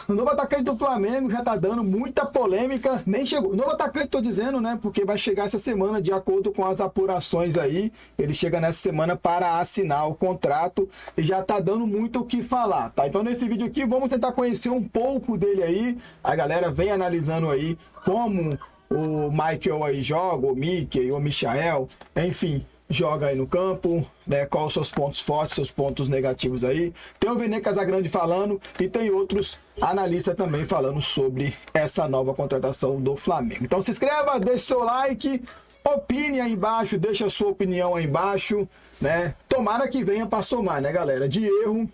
o novo atacante do Flamengo já tá dando muita polêmica, nem chegou. O novo atacante, tô dizendo, né? Porque vai chegar essa semana, de acordo com as apurações aí. Ele chega nessa semana para assinar o contrato e já tá dando muito o que falar, tá? Então nesse vídeo aqui vamos tentar conhecer um pouco dele aí. A galera vem analisando aí como o Michael aí joga, o Mickey, o Michael, enfim, joga aí no campo, né? Quais os seus pontos fortes, seus pontos negativos aí. Tem o Vene Casagrande falando e tem outros analistas também falando sobre essa nova contratação do Flamengo. Então se inscreva, deixe seu like, opine aí embaixo, deixa a sua opinião aí embaixo, né? Tomara que venha para somar, né, galera? De erro,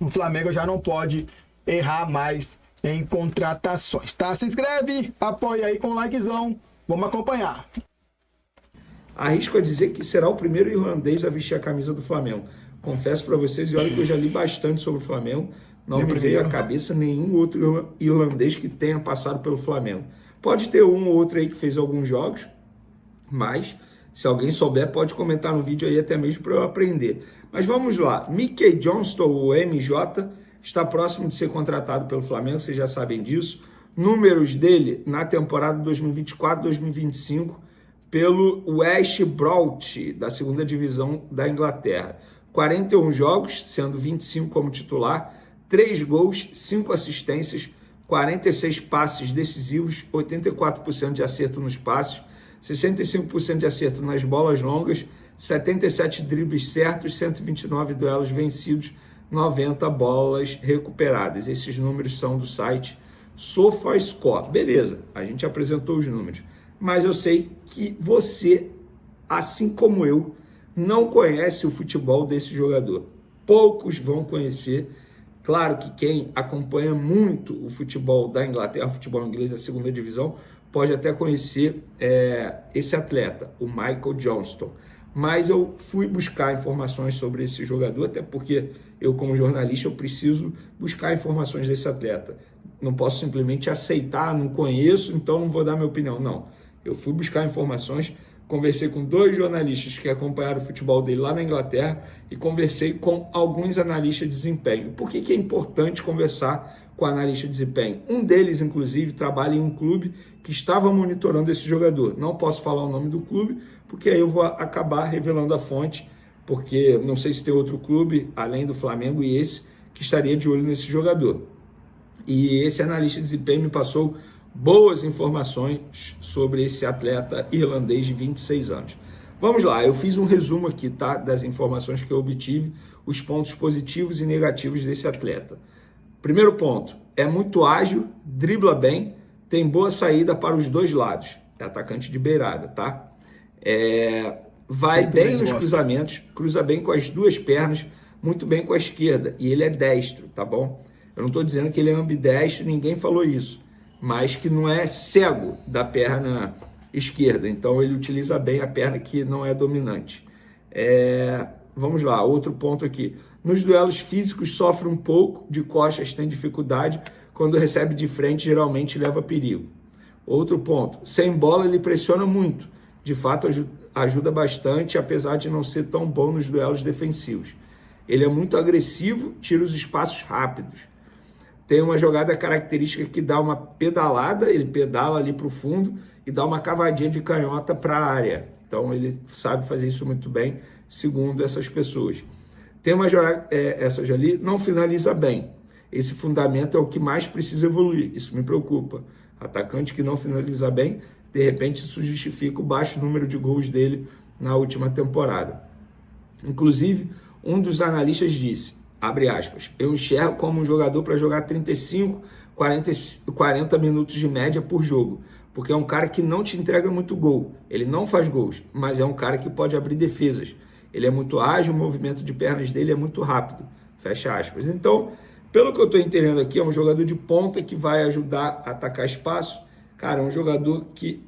o Flamengo já não pode errar mais em contratações, tá? Se inscreve, apoia aí com um likezão, vamos acompanhar. Arrisco a dizer que será o primeiro irlandês a vestir a camisa do Flamengo. Confesso para vocês, e olha que eu já li bastante sobre o Flamengo, não me veio à cabeça nenhum outro irlandês que tenha passado pelo Flamengo. Pode ter um ou outro aí que fez alguns jogos, mas se alguém souber pode comentar no vídeo aí até mesmo para eu aprender. Mas vamos lá, Mickey Johnston, o MJ, está próximo de ser contratado pelo Flamengo, vocês já sabem disso. Números dele na temporada 2024-2025 pelo West Brom, da segunda divisão da Inglaterra. 41 jogos, sendo 25 como titular, 3 gols, 5 assistências, 46 passes decisivos, 84% de acerto nos passes, 65% de acerto nas bolas longas, 77 dribles certos, 129 duelos vencidos, 90 bolas recuperadas. Esses números são do site SofaScore. Beleza, a gente apresentou os números. Mas eu sei que você, assim como eu, não conhece o futebol desse jogador. Poucos vão conhecer. Claro que quem acompanha muito o futebol da Inglaterra, o futebol inglês da segunda divisão, pode até conhecer esse atleta, o Michael Johnston. Mas eu fui buscar informações sobre esse jogador, até porque eu, como jornalista, eu preciso buscar informações desse atleta. Não posso simplesmente aceitar, não conheço, então não vou dar minha opinião. Não, eu fui buscar informações, conversei com 2 jornalistas que acompanharam o futebol dele lá na Inglaterra e conversei com alguns analistas de desempenho. Por que é importante conversar com analista de desempenho? Um deles, inclusive, trabalha em um clube que estava monitorando esse jogador. Não posso falar o nome do clube, porque aí eu vou acabar revelando a fonte, porque não sei se tem outro clube, além do Flamengo, e esse, que estaria de olho nesse jogador. E esse analista de desempenho me passou boas informações sobre esse atleta irlandês de 26 anos. Vamos lá, eu fiz um resumo aqui, tá, das informações que eu obtive, os pontos positivos e negativos desse atleta. Primeiro ponto, é muito ágil, dribla bem, tem boa saída para os dois lados, é atacante de beirada, tá? Vai bem nos cruzamentos, cruza bem com as duas pernas, muito bem com a esquerda, e ele é destro, tá bom? Eu não estou dizendo que ele é ambidestro, ninguém falou isso, mas que não é cego da perna esquerda, então ele utiliza bem a perna que não é dominante. Vamos lá, outro ponto aqui. Nos duelos físicos sofre um pouco, de costas tem dificuldade, quando recebe de frente geralmente leva perigo. Outro ponto, sem bola ele pressiona muito, de fato ajuda bastante, apesar de não ser tão bom nos duelos defensivos. Ele é muito agressivo, tira os espaços rápidos. Tem uma jogada característica que dá uma pedalada, ele pedala ali para o fundo e dá uma cavadinha de canhota para a área. Então ele sabe fazer isso muito bem, segundo essas pessoas. Tem uma jogada, essas ali, não finaliza bem. Esse fundamento é o que mais precisa evoluir, isso me preocupa. Atacante que não finaliza bem, de repente isso justifica o baixo número de gols dele na última temporada. Inclusive, um dos analistas disse, abre aspas, eu enxergo como um jogador para jogar 35, 40 minutos de média por jogo, porque é um cara que não te entrega muito gol, ele não faz gols, mas é um cara que pode abrir defesas, ele é muito ágil, o movimento de pernas dele é muito rápido, fecha aspas. Então, pelo que eu estou entendendo aqui, é um jogador de ponta que vai ajudar a atacar espaço. Cara, é um jogador que,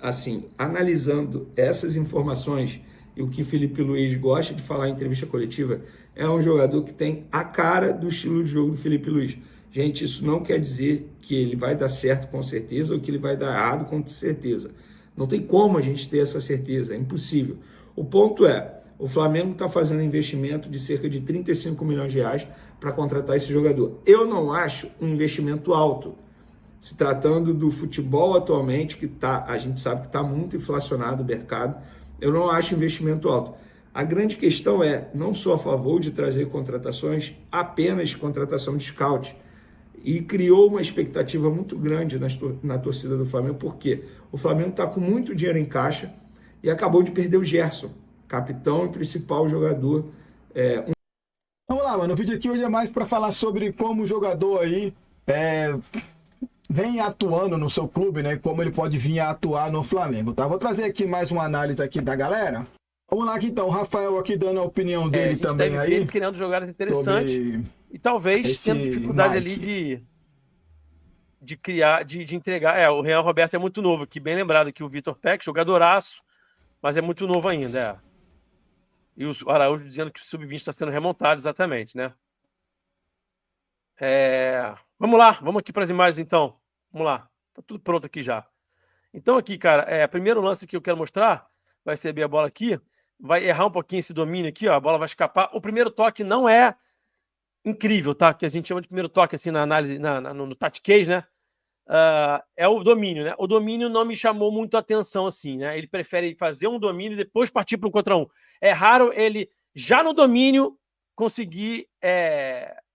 assim, analisando essas informações e o que Felipe Luiz gosta de falar em entrevista coletiva, é um jogador que tem a cara do estilo de jogo do Felipe Luiz. Gente, isso não quer dizer que ele vai dar certo com certeza ou que ele vai dar errado com certeza. Não tem como a gente ter essa certeza, é impossível. O ponto é, O Flamengo está fazendo investimento de cerca de 35 milhões de reais para contratar esse jogador. Eu não acho um investimento alto. Se tratando do futebol atualmente, a gente sabe que está muito inflacionado o mercado, eu não acho investimento alto. A grande questão é, não sou a favor de trazer contratações apenas contratação de scout. E criou uma expectativa muito grande na torcida do Flamengo, porque o Flamengo está com muito dinheiro em caixa e acabou de perder o Gerson, capitão e principal jogador. Vamos lá, mano. O vídeo aqui hoje é mais para falar sobre como o jogador aí vem atuando no seu clube, né? Como ele pode vir a atuar no Flamengo, tá? Vou trazer aqui mais uma análise aqui da galera. Vamos lá aqui então, o Rafael aqui dando a opinião dele também aí. Ele criando jogadas interessantes e talvez tendo dificuldade ali de criar, de entregar. O Real Roberto é muito novo aqui, bem lembrado aqui o Vitor Peck, jogadoraço, mas é muito novo ainda, E o Araújo dizendo que o Sub-20 está sendo remontado, exatamente, né? Vamos lá, vamos aqui para as imagens então. Vamos lá, tá tudo pronto aqui já. Então aqui, cara, primeiro lance que eu quero mostrar, vai receber a bola aqui, vai errar um pouquinho esse domínio aqui, ó, a bola vai escapar. O primeiro toque não é incrível, tá? Que a gente chama de primeiro toque, assim, na análise, no tactiquez, né? É o domínio, né? O domínio não me chamou muito a atenção, assim, né? Ele prefere fazer um domínio e depois partir para um contra um. É raro ele, já no domínio, conseguir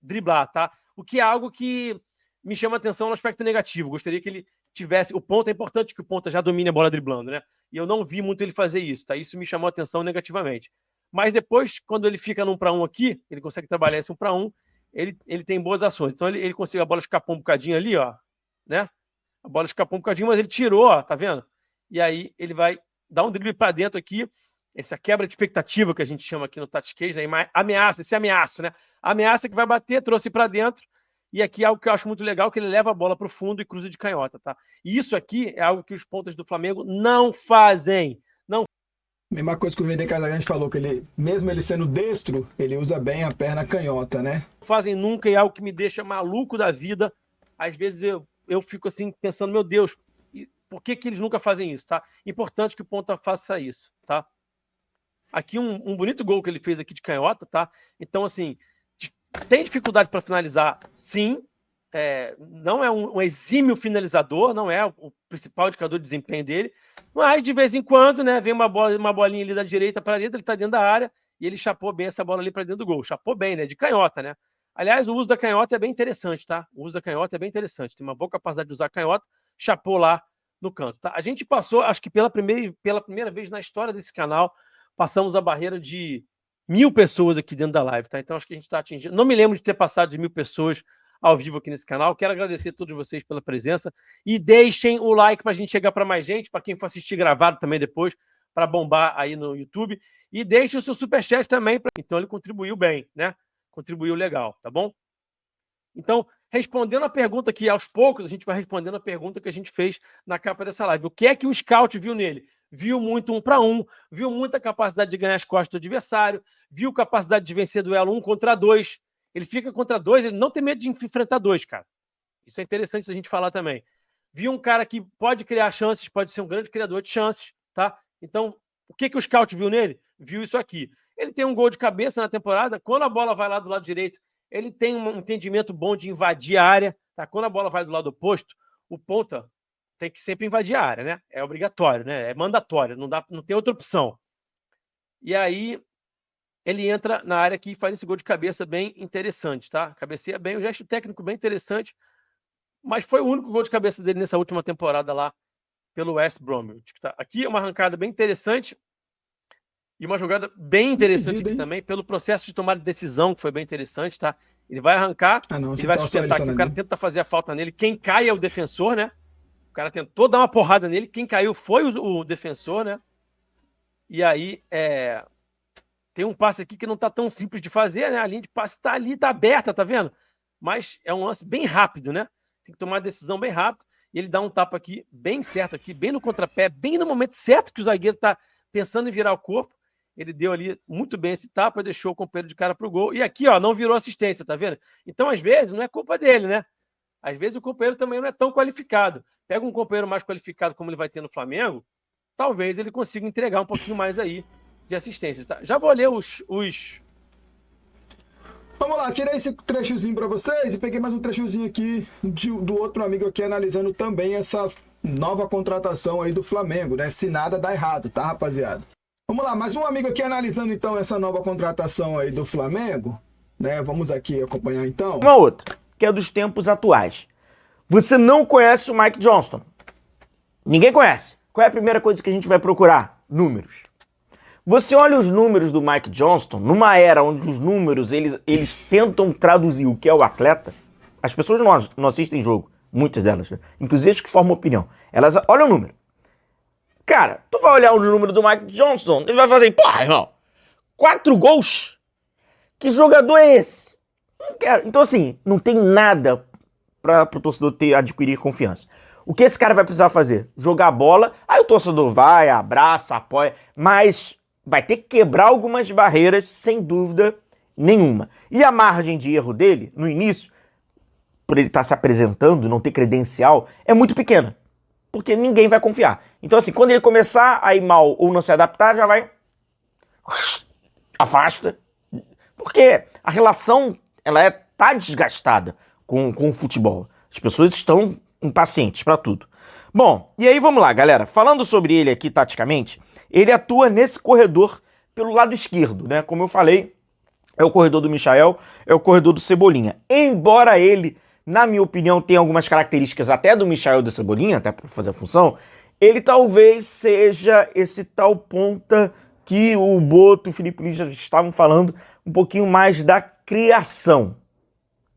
driblar, tá? O que é algo que me chama a atenção no aspecto negativo. Gostaria que ele tivesse... O ponta é importante que o ponta já domine a bola driblando, né? E eu não vi muito ele fazer isso, tá? Isso me chamou a atenção negativamente. Mas depois, quando ele fica no 1 para 1 aqui, ele consegue trabalhar esse 1 para 1, ele tem boas ações. Então ele conseguiu, a bola escapou um bocadinho ali, ó, né? A bola escapou um bocadinho, mas ele tirou, ó, tá vendo? E aí ele vai dar um drible para dentro aqui, essa quebra de expectativa que a gente chama aqui no tactiquez, né? Ameaça, esse ameaço, né? Ameaça que vai bater, trouxe para dentro. E aqui é algo que eu acho muito legal, que ele leva a bola para o fundo e cruza de canhota, tá? E isso aqui é algo que os pontas do Flamengo não fazem. Não. Mesma coisa que o Vender Casagrande falou, que ele, mesmo ele sendo destro, ele usa bem a perna canhota, né? Fazem nunca, e é algo que me deixa maluco da vida. Às vezes eu fico assim, pensando, meu Deus, por que eles nunca fazem isso, tá? Importante que o ponta faça isso, tá? Aqui um bonito gol que ele fez aqui de canhota, tá? Então, assim, tem dificuldade para finalizar, sim. Não é um exímio finalizador, não é o principal indicador de desempenho dele, mas de vez em quando, né, vem uma bolinha ali da direita para dentro, ele está dentro da área e ele chapou bem essa bola ali para dentro do gol. Chapou bem, né? De canhota, né? Aliás, o uso da canhota é bem interessante, tá? O uso da canhota é bem interessante. Tem uma boa capacidade de usar a canhota, chapou lá no canto, tá? A gente passou, acho que pela primeira vez na história desse canal, passamos a barreira de 1.000 pessoas aqui dentro da live, tá? Então acho que a gente está atingindo. Não me lembro de ter passado de 1.000 pessoas ao vivo aqui nesse canal. Quero agradecer a todos vocês pela presença e deixem o like para a gente chegar para mais gente, para quem for assistir gravado também depois, para bombar aí no YouTube. E deixem o seu superchat também. Então ele contribuiu bem, né? Contribuiu legal, tá bom? Então, respondendo a pergunta aqui, aos poucos a gente vai respondendo a pergunta que a gente fez na capa dessa live. O que é que o scout viu nele? Viu muito 1 para 1, viu muita capacidade de ganhar as costas do adversário, viu capacidade de vencer duelo 1 contra 2. Ele fica contra 2, ele não tem medo de enfrentar 2, cara. Isso é interessante a gente falar também. Viu um cara que pode criar chances, pode ser um grande criador de chances, tá? Então, o que o scout viu nele? Viu isso aqui. Ele tem um gol de cabeça na temporada, quando a bola vai lá do lado direito, ele tem um entendimento bom de invadir a área, tá? Quando a bola vai do lado oposto, o ponta tem que sempre invadir a área, né? É obrigatório, né? É mandatório, não tem outra opção. E aí ele entra na área aqui e faz esse gol de cabeça bem interessante, tá? Cabeceia bem, um gesto técnico bem interessante, mas foi o único gol de cabeça dele nessa última temporada lá pelo West Bromwich. Tá? Aqui é uma arrancada bem interessante e uma jogada bem interessante aqui também, pelo processo de tomar decisão, que foi bem interessante, tá? Ele vai arrancar, ele vai sustentar aqui, o cara tenta fazer a falta nele, quem cai é o defensor, né? O cara tentou dar uma porrada nele, quem caiu foi o defensor, né? E aí, tem um passe aqui que não tá tão simples de fazer, né? A linha de passe tá ali, tá aberta, tá vendo? Mas é um lance bem rápido, né? Tem que tomar a decisão bem rápido. E ele dá um tapa aqui, bem certo aqui, bem no contrapé, bem no momento certo que o zagueiro tá pensando em virar o corpo. Ele deu ali muito bem esse tapa, deixou o companheiro de cara pro gol. E aqui, ó, não virou assistência, tá vendo? Então, às vezes, não é culpa dele, né? Às vezes o companheiro também não é tão qualificado. Pega um companheiro mais qualificado como ele vai ter no Flamengo, talvez ele consiga entregar um pouquinho mais aí de assistências, tá? Já vou ler os... Vamos lá, tirei esse trechozinho para vocês e peguei mais um trechozinho aqui do outro amigo aqui analisando também essa nova contratação aí do Flamengo, né? Se nada dá errado, tá, rapaziada? Vamos lá, mais um amigo aqui analisando então essa nova contratação aí do Flamengo, né? Vamos aqui acompanhar então. Uma outra, que é dos tempos atuais. Você não conhece o Mike Johnston. Ninguém conhece. Qual é a primeira coisa que a gente vai procurar? Números. Você olha os números do Mike Johnston, numa era onde os números, eles tentam traduzir o que é o atleta. As pessoas não assistem jogo, muitas delas, né? Inclusive as que formam opinião. Elas olham o número. Cara, tu vai olhar o número do Mike Johnston, ele vai fazer, porra, irmão, 4 gols? Que jogador é esse? Não quero. Então, assim, não tem nada para o torcedor adquirir confiança. O que esse cara vai precisar fazer? Jogar bola, aí o torcedor vai, abraça, apoia, mas vai ter que quebrar algumas barreiras, sem dúvida nenhuma. E a margem de erro dele, no início, por ele estar se apresentando, não ter credencial, é muito pequena. Porque ninguém vai confiar. Então, assim, quando ele começar a ir mal ou não se adaptar, já vai... afasta. Porque a relação, ela tá desgastada com o futebol. As pessoas estão impacientes para tudo. Bom, e aí vamos lá, galera. Falando sobre ele aqui taticamente, ele atua nesse corredor pelo lado esquerdo, né? Como eu falei, é o corredor do Michael, é o corredor do Cebolinha. Embora ele, na minha opinião, tenha algumas características até do Michael e do Cebolinha, até para fazer a função, ele talvez seja esse tal ponta que o Boto e o Felipe Luiz já estavam falando, um pouquinho mais da criação,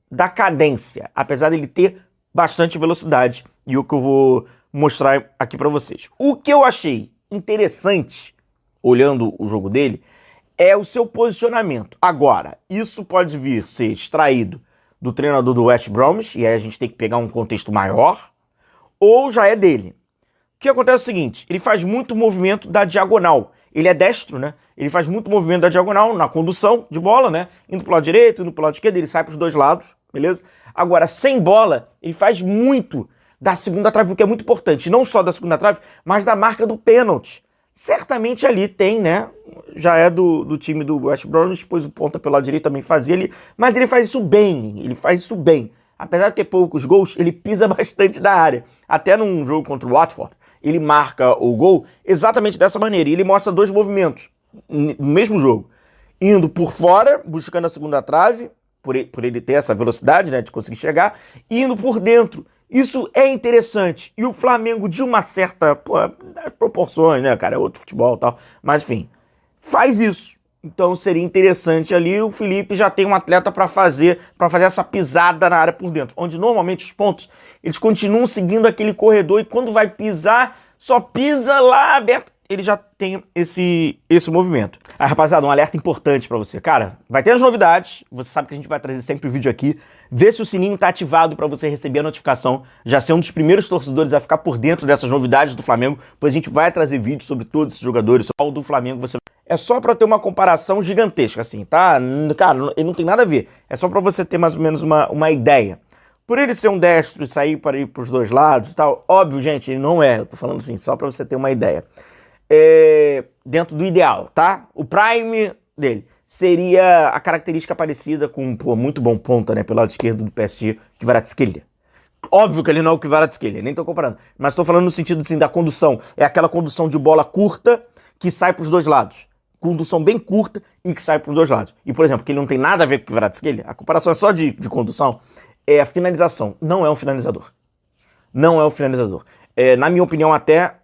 da cadência, apesar dele ter bastante velocidade, e o que eu vou mostrar aqui para vocês. O que eu achei interessante, olhando o jogo dele, é o seu posicionamento. Agora, isso pode vir ser extraído do treinador do West Bromwich, e aí a gente tem que pegar um contexto maior, ou já é dele. O que acontece é o seguinte, ele faz muito movimento da diagonal. Ele é destro, né? Ele faz muito movimento da diagonal na condução de bola, né? Indo pro lado direito, indo pro lado esquerdo, ele sai pros dois lados, beleza? Agora, sem bola, ele faz muito da segunda trave, o que é muito importante. Não só da segunda trave, mas da marca do pênalti. Certamente ali tem, né? Já é do time do West Bromwich, depois o ponta pelo lado direito também fazia ali. Mas ele faz isso bem, ele faz isso bem. Apesar de ter poucos gols, ele pisa bastante da área. Até num jogo contra o Watford, ele marca o gol exatamente dessa maneira. E ele mostra dois movimentos no mesmo jogo. Indo por fora, buscando a segunda trave, por ele ter essa velocidade, né, de conseguir chegar, e indo por dentro. Isso é interessante. E o Flamengo, de uma certa... proporções, né, cara? É outro futebol e tal. Mas, enfim, faz isso. Então seria interessante ali, o Felipe já tem um atleta para fazer essa pisada na área por dentro, onde normalmente os pontos, eles continuam seguindo aquele corredor e quando vai pisar, só pisa lá aberto, ele já tem esse movimento. Aí, rapaziada, um alerta importante para você. Cara, vai ter as novidades, você sabe que a gente vai trazer sempre o vídeo aqui, vê se o sininho tá ativado para você receber a notificação, já ser um dos primeiros torcedores a ficar por dentro dessas novidades do Flamengo, pois a gente vai trazer vídeos sobre todos esses jogadores, só o do Flamengo você é só pra ter uma comparação gigantesca, assim, tá? Cara, ele não tem nada a ver. É só pra você ter mais ou menos uma ideia. Por ele ser um destro e sair para ir pros dois lados e tal, óbvio, gente, ele não é. Eu tô falando assim, só pra você ter uma ideia. Dentro do ideal, tá? O prime dele seria a característica parecida com, muito bom ponta, né? Pelo lado esquerdo do PSG, Kvaratskhelia. Óbvio que ele não é o Kvaratskhelia, nem tô comparando. Mas tô falando no sentido, assim, da condução. É aquela condução de bola curta que sai pros dois lados. Condução bem curta e que sai para os dois lados. E, por exemplo, que ele não tem nada a ver com o Kvaratskhelia, a comparação é só de condução, é a finalização. Não é um finalizador. Não é um finalizador. Na minha opinião, até,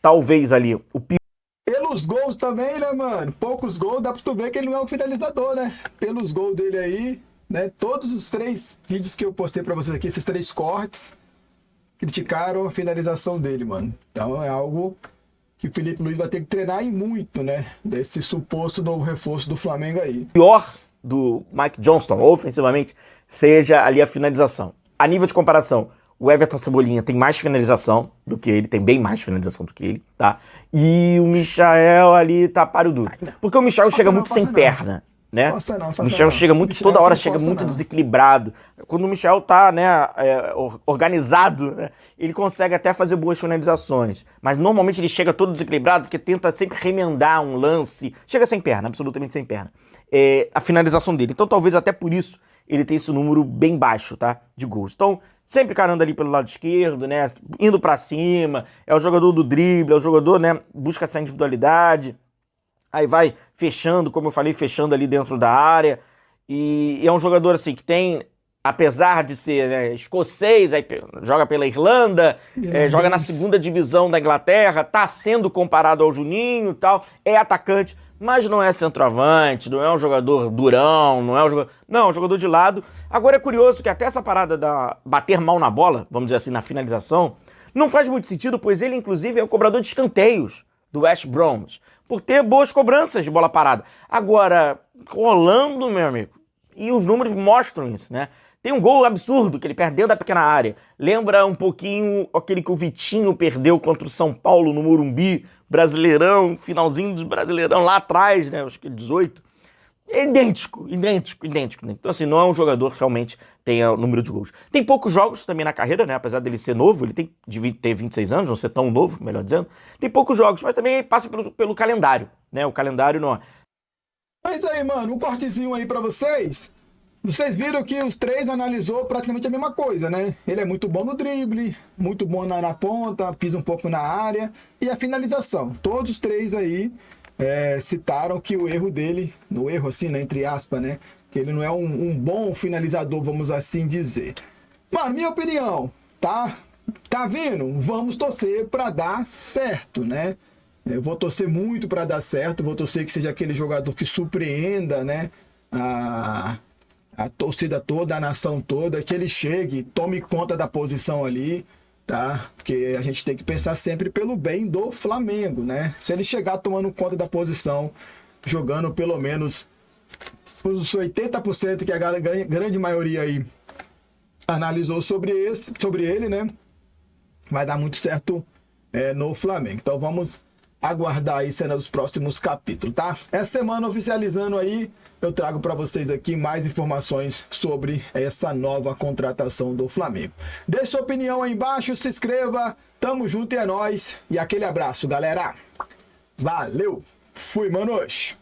talvez ali, o pior... Pelos gols também, né, mano? Poucos gols, dá pra tu ver que ele não é um finalizador, né? Pelos gols dele aí, né? Todos os 3 vídeos que eu postei pra vocês aqui, esses 3 cortes, criticaram a finalização dele, mano. Então é algo... que o Felipe Luiz vai ter que treinar e muito, né? Desse suposto novo reforço do Flamengo aí. O pior do Mike Johnston, ofensivamente, seja ali a finalização. A nível de comparação, o Everton Cebolinha tem mais finalização do que ele, tem bem mais finalização do que ele, tá? E o Michael ali tá páreo duro. Porque o Michael chega muito sem perna. né? Força não, O Michel chega muito, Michel toda hora sem chega força, muito não. desequilibrado. Quando o Michel tá, né, organizado, né, ele consegue até fazer boas finalizações. Mas normalmente ele chega todo desequilibrado porque tenta sempre remendar um lance. Chega sem perna, absolutamente sem perna. A finalização dele. Então talvez até por isso ele tenha esse número bem baixo, tá? De gols. Então, sempre carando ali pelo lado esquerdo, né? Indo pra cima. É o jogador do drible, é o jogador, né? Busca essa individualidade. Aí vai fechando, como eu falei, fechando ali dentro da área. E é um jogador assim que tem, apesar de ser, né, escocês, aí joga pela Irlanda, joga na segunda divisão da Inglaterra, tá sendo comparado ao Juninho e tal, é atacante, mas não é centroavante, não é um jogador durão, não é um jogador... Não, é um jogador de lado. Agora é curioso que até essa parada da bater mal na bola, vamos dizer assim, na finalização, não faz muito sentido, pois ele, inclusive, é o cobrador de escanteios do West Bromwich, por ter boas cobranças de bola parada. Agora, rolando, meu amigo, e os números mostram isso, né? Tem um gol absurdo que ele perde dentro da pequena área. Lembra um pouquinho aquele que o Vitinho perdeu contra o São Paulo no Morumbi, Brasileirão, finalzinho do Brasileirão lá atrás, né? Acho que 18. É idêntico. Então, assim, não é um jogador que realmente tenha o número de gols. Tem poucos jogos também na carreira, né? Apesar dele ser novo, ele tem de ter 26 anos, não ser tão novo, melhor dizendo. Tem poucos jogos, mas também passa pelo calendário, né? O calendário não... Mas aí, mano, um cortezinho aí pra vocês. Vocês viram que os três analisou praticamente a mesma coisa, né? Ele é muito bom no drible, muito bom na ponta, pisa um pouco na área. E a finalização. Todos os três aí citaram que o erro dele, no erro assim, né, entre aspas, né? Que ele não é um bom finalizador, vamos assim dizer. Mano, minha opinião, tá? Tá vendo? Vamos torcer pra dar certo, né? Eu vou torcer muito pra dar certo, vou torcer que seja aquele jogador que surpreenda, né? A torcida toda, a nação toda, que ele chegue, tome conta da posição ali, tá? Porque a gente tem que pensar sempre pelo bem do Flamengo, né? Se ele chegar tomando conta da posição, jogando pelo menos os 80% que a grande maioria aí analisou sobre ele, né? Vai dar muito certo no Flamengo. Então vamos aguardar aí cena dos próximos capítulos, tá? Essa semana oficializando aí, eu trago para vocês aqui mais informações sobre essa nova contratação do Flamengo. Deixe sua opinião aí embaixo, se inscreva, tamo junto e é nóis. E aquele abraço, galera. Valeu, fui, manos.